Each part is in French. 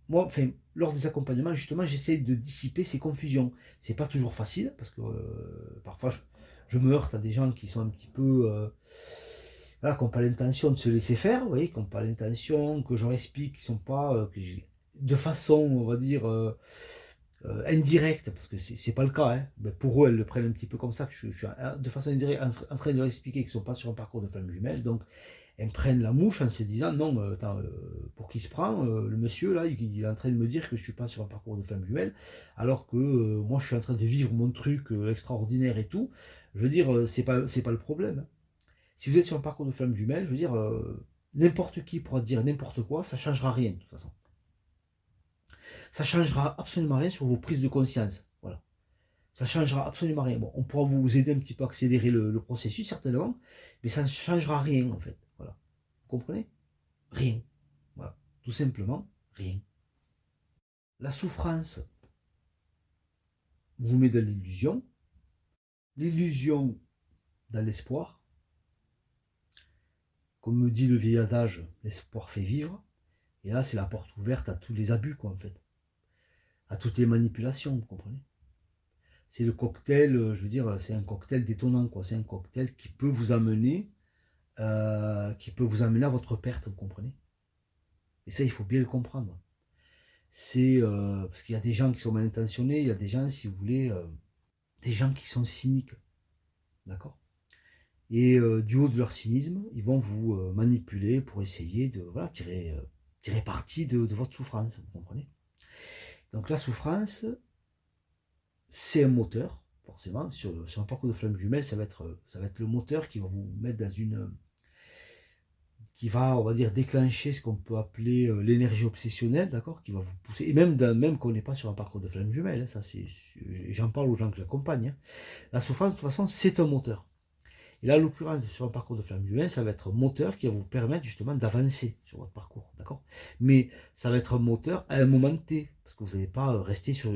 moi, enfin, lors des accompagnements, justement, j'essaie de dissiper ces confusions. C'est pas toujours facile, parce que parfois, je me heurte à des gens qui sont un petit peu... voilà, qui n'ont pas l'intention de se laisser faire, vous voyez, qui n'ont pas l'intention que je leur explique, qui sont pas... de façon, on va dire... indirecte, parce que c'est pas le cas, hein. Ben, pour eux, elles le prennent un petit peu comme ça, que je suis de façon indirecte en train de leur expliquer qu'ils ne sont pas sur un parcours de flamme jumelle, donc elles me prennent la mouche en se disant non, attends, pour qui se prend, le monsieur là, il est en train de me dire que je suis pas sur un parcours de flamme jumelle, alors que moi je suis en train de vivre mon truc extraordinaire et tout. Je veux dire, c'est pas le problème, hein. Si vous êtes sur un parcours de flamme jumelle, je veux dire, n'importe qui pourra dire n'importe quoi, ça changera rien de toute façon. Ça changera absolument rien sur vos prises de conscience. Voilà. Ça changera absolument rien. Bon, on pourra vous aider un petit peu à accélérer le processus, certainement, mais ça ne changera rien, en fait. Voilà. Vous comprenez? Rien. Voilà. Tout simplement, rien. La souffrance vous met dans l'illusion dans l'espoir. Comme me dit le vieil adage, l'espoir fait vivre. Et là, c'est la porte ouverte à tous les abus, quoi, en fait. À toutes les manipulations, vous comprenez? C'est le cocktail, je veux dire, c'est un cocktail détonnant, quoi. C'est un cocktail qui peut vous amener à votre perte, vous comprenez? Et ça, il faut bien le comprendre. C'est parce qu'il y a des gens qui sont mal intentionnés, il y a des gens, si vous voulez, des gens qui sont cyniques, d'accord? Et du haut de leur cynisme, ils vont vous manipuler pour essayer de voilà, tirer parti de votre souffrance, vous comprenez? Donc la souffrance, c'est un moteur, forcément. Sur un parcours de flamme jumelle, ça va être le moteur qui va vous mettre dans une... qui va, on va dire, déclencher ce qu'on peut appeler l'énergie obsessionnelle, d'accord, qui va vous pousser, et même qu'on n'est pas sur un parcours de flamme jumelle, hein, ça c'est, j'en parle aux gens que j'accompagne, hein. La souffrance, de toute façon, c'est un moteur. Et là, en l'occurrence, sur un parcours de flamme jumelle, ça va être un moteur qui va vous permettre justement d'avancer sur votre parcours, d'accord? Mais ça va être un moteur à un moment T, parce que vous n'allez pas rester sur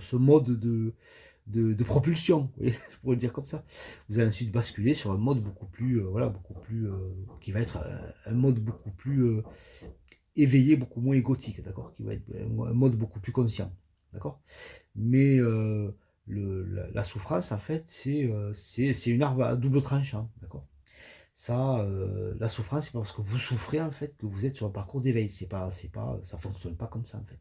ce mode de propulsion, vous voyez, pour le dire comme ça. Vous allez ensuite basculer sur un mode beaucoup plus, voilà, beaucoup plus, qui va être un mode beaucoup plus éveillé, beaucoup moins égotique, d'accord? Qui va être un mode beaucoup plus conscient, d'accord? Mais la souffrance, en fait, c'est une arme à double tranchant, d'accord? Ça, la souffrance, c'est pas parce que vous souffrez, en fait, que vous êtes sur un parcours d'éveil. Ça fonctionne pas comme ça, en fait.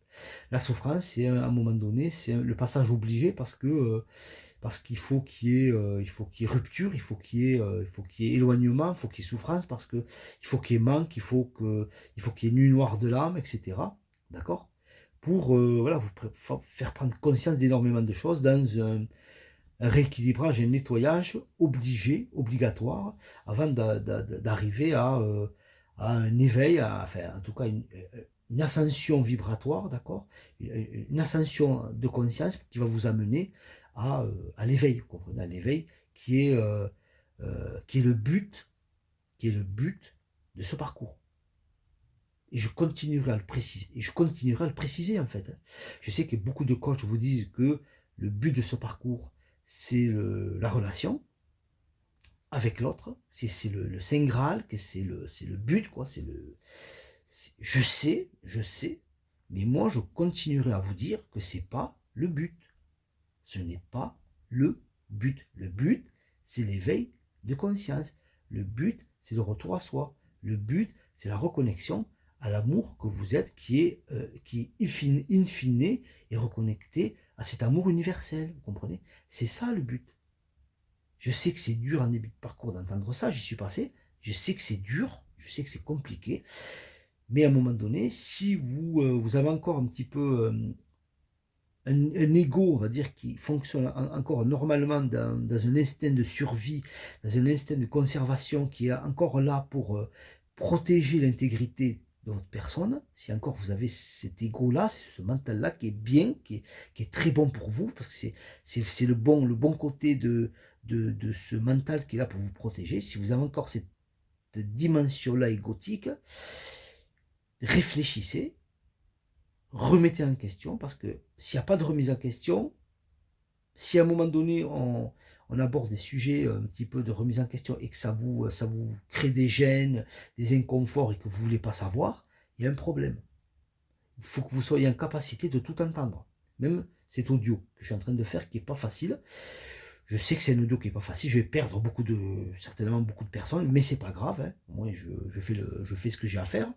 La souffrance, c'est à un moment donné, c'est le passage obligé parce qu'il faut qu'il y ait, rupture, il faut qu'il y ait éloignement, il faut qu'il y ait souffrance, parce que il faut qu'il y ait manque, il faut qu'il y ait nuit noire de l'âme, etc. D'accord? Pour voilà, vous faire prendre conscience d'énormément de choses dans un rééquilibrage, un nettoyage obligatoire, avant d'arriver à un éveil, enfin en tout cas une ascension vibratoire, d'accord, une ascension de conscience qui va vous amener à l'éveil, vous comprenez, à l'éveil qui est le but, de ce parcours. Et je continuerai à le préciser. Et je continuerai à le préciser, en fait. Je sais que beaucoup de coachs vous disent que le but de ce parcours, c'est la relation avec l'autre. C'est le Saint Graal, que c'est le but, quoi. Je sais, mais moi, je continuerai à vous dire que c'est pas le but. Ce n'est pas le but. Le but, c'est l'éveil de conscience. Le but, c'est le retour à soi. Le but, c'est la reconnexion à l'amour que vous êtes, qui est in fine et reconnecté à cet amour universel. Vous comprenez? C'est ça le but. Je sais que c'est dur en début de parcours d'entendre ça, j'y suis passé. Je sais que c'est dur, je sais que c'est compliqué. Mais à un moment donné, si vous avez encore un petit peu un ego, on va dire, qui fonctionne encore normalement dans un instinct de survie, dans un instinct de conservation qui est encore là pour protéger l'intégrité de votre personne, si encore vous avez cet ego-là, ce mental-là qui est bien, qui est très bon pour vous, parce que c'est le bon côté de ce mental qui est là pour vous protéger. Si vous avez encore cette dimension-là égotique, réfléchissez, remettez en question, parce que s'il n'y a pas de remise en question, si à un moment donné on aborde des sujets un petit peu de remise en question et que ça vous crée des gênes, des inconforts et que vous ne voulez pas savoir, il y a un problème. il faut que vous soyez en capacité de tout entendre. Même cet audio que je suis en train de faire qui n'est pas facile. Je sais que c'est un audio qui n'est pas facile, je vais perdre certainement beaucoup de personnes, mais c'est pas grave. Hein. Moi, je fais ce que j'ai à faire.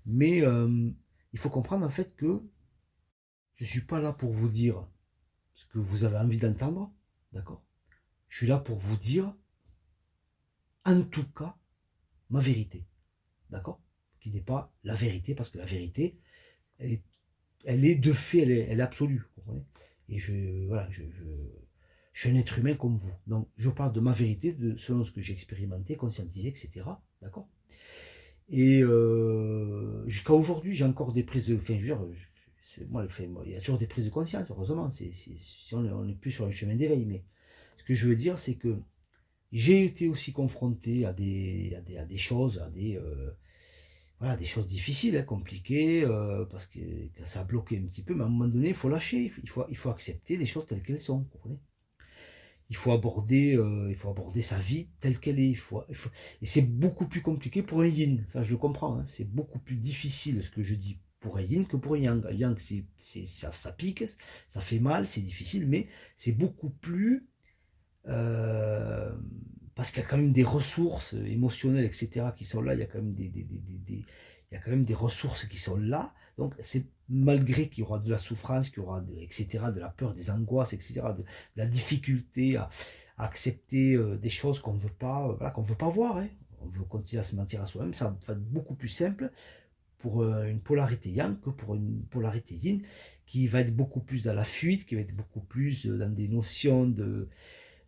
Mais il faut comprendre en fait que je ne suis pas là pour vous dire ce que vous avez envie d'entendre, d'accord? Je suis là pour vous dire, en tout cas, ma vérité, d'accord? Qui n'est pas la vérité, parce que la vérité, elle est de fait, elle est absolue, vous comprenez? Et voilà, je suis un être humain comme vous. Donc, je parle de ma vérité, selon ce que j'ai expérimenté, conscientisé, etc. D'accord? Et jusqu'à aujourd'hui, j'ai encore des prises de. Enfin, je veux dire, il y a toujours des prises de conscience, heureusement. Si on n'est plus sur le chemin d'éveil. Mais ce que je veux dire, c'est que j'ai été aussi confronté à des choses, voilà, des choses difficiles, hein, compliquées, parce que ça a bloqué un petit peu. Mais à un moment donné, il faut lâcher, il faut accepter les choses telles qu'elles sont. Vous comprenez? Il faut aborder sa vie telle qu'elle est. Et c'est beaucoup plus compliqué pour un yin, ça je le comprends. Hein. C'est beaucoup plus difficile ce que je dis pour un yin que pour un yang. Un yang, ça pique, ça fait mal, c'est difficile, mais c'est beaucoup plus... euh, parce qu'il y a quand même des ressources émotionnelles, etc., qui sont là. Il y a quand même il y a quand même des ressources qui sont là. Donc, c'est malgré qu'il y aura de la souffrance, qu'il y aura, etc., de la peur, des angoisses, etc., de la difficulté à accepter des choses qu'on ne veut pas, voilà, qu'on veut pas voir. Hein. On veut continuer à se mentir à soi-même. Ça va être beaucoup plus simple pour une polarité yang que pour une polarité yin, qui va être beaucoup plus dans la fuite, qui va être beaucoup plus dans des notions de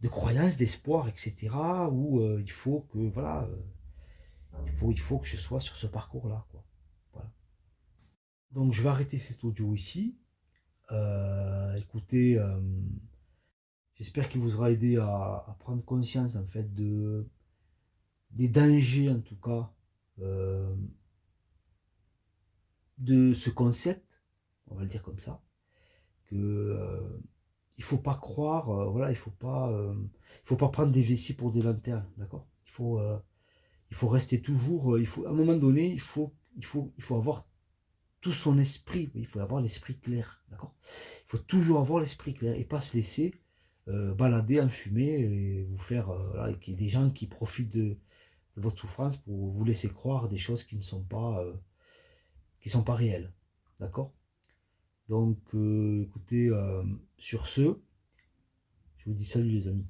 croyances, d'espoir, etc., où il faut que, voilà, il faut que je sois sur ce parcours-là, quoi. Voilà. Donc, je vais arrêter cet audio ici. Écoutez, j'espère qu'il vous aura aidé à prendre conscience, en fait, des dangers, en tout cas, euh, de ce concept, on va le dire comme ça, que il faut pas croire, voilà, il faut pas prendre des vessies pour des lanternes, d'accord? Il faut rester toujours, à un moment donné, il faut avoir tout son esprit, il faut avoir l'esprit clair, d'accord? Il faut toujours avoir l'esprit clair et pas se laisser balader en fumée et vous faire, voilà, et qu'il y ait des gens qui profitent de votre souffrance pour vous laisser croire des choses qui sont pas réelles, d'accord? Donc, écoutez, sur ce, je vous dis salut les amis.